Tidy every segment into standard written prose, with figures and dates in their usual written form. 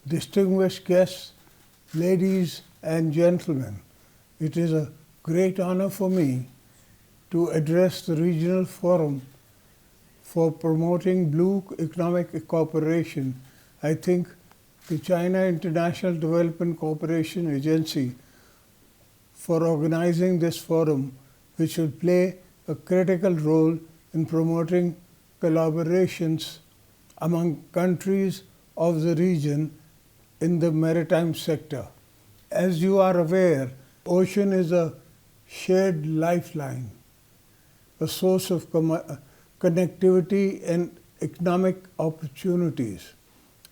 distinguished guests, ladies and gentlemen, it is a great honor for me to address the Regional Forum for Promoting Blue Economic Cooperation. I think the China International Development Cooperation Agency for organizing this forum, which will play a critical role in promoting collaborations among countries of the region in the maritime sector. As you are aware, ocean is a shared lifeline, a source of connectivity and economic opportunities,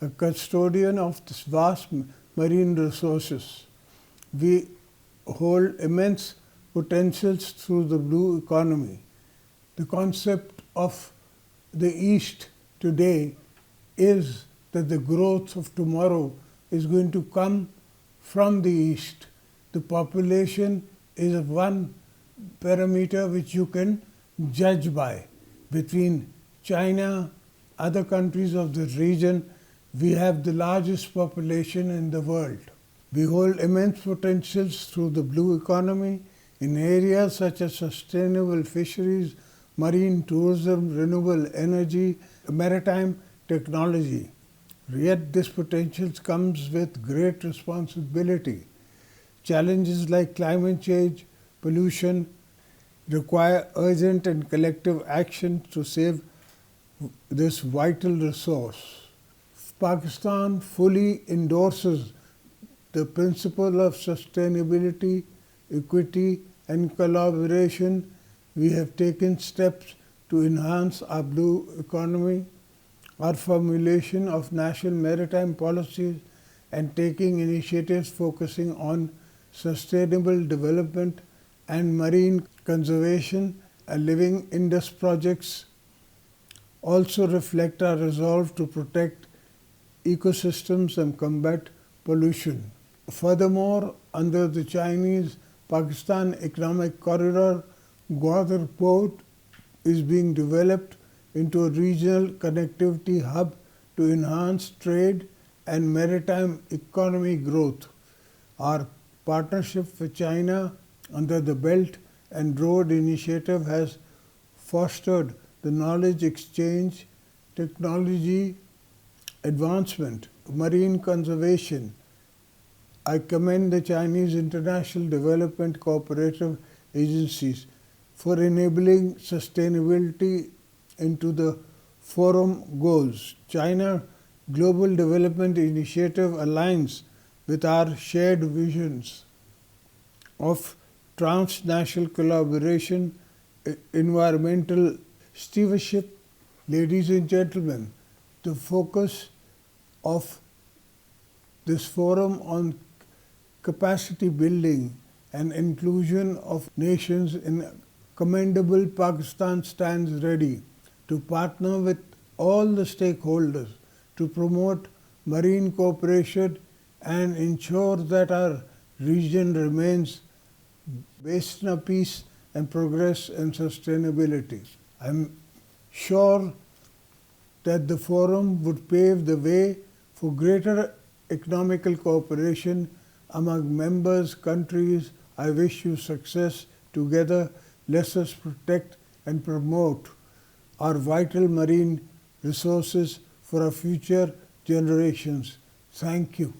a custodian of this vast marine resources. We hold immense potentials through the blue economy. The concept of the East today is that the growth of tomorrow is going to come from the East. The population is one parameter which you can judge by. Between China, other countries of the region, we have the largest population in the world. We hold immense potentials through the blue economy in areas such as sustainable fisheries, marine tourism, renewable energy, maritime technology. Yet this potential comes with great responsibility. Challenges like climate change, pollution require urgent and collective action to save this vital resource. Pakistan fully endorses the principle of sustainability, equity and collaboration. We have taken steps to enhance our blue economy, our formulation of national maritime policies and taking initiatives focusing on sustainable development and marine conservation and living Indus projects also reflect our resolve to protect ecosystems and combat pollution. Furthermore, under the Chinese-Pakistan Economic Corridor, Gwadar Port is being developed into a regional connectivity hub to enhance trade and maritime economy growth. Our partnership with China under the Belt and Road Initiative has fostered the knowledge exchange, technology advancement, marine conservation. I commend the Chinese International Development Cooperative Agencies for enabling sustainability into the forum goals. China Global Development Initiative aligns with our shared visions of transnational collaboration, environmental stewardship. Ladies and gentlemen, the focus of this forum on capacity building and inclusion of nations in commendable. Pakistan stands ready to partner with all the stakeholders to promote marine cooperation and ensure that our region remains based on peace and progress and sustainability. I'm sure that the forum would pave the way for greater economical cooperation among members countries. I wish you success. Together, let us protect and promote our vital marine resources for our future generations. Thank you.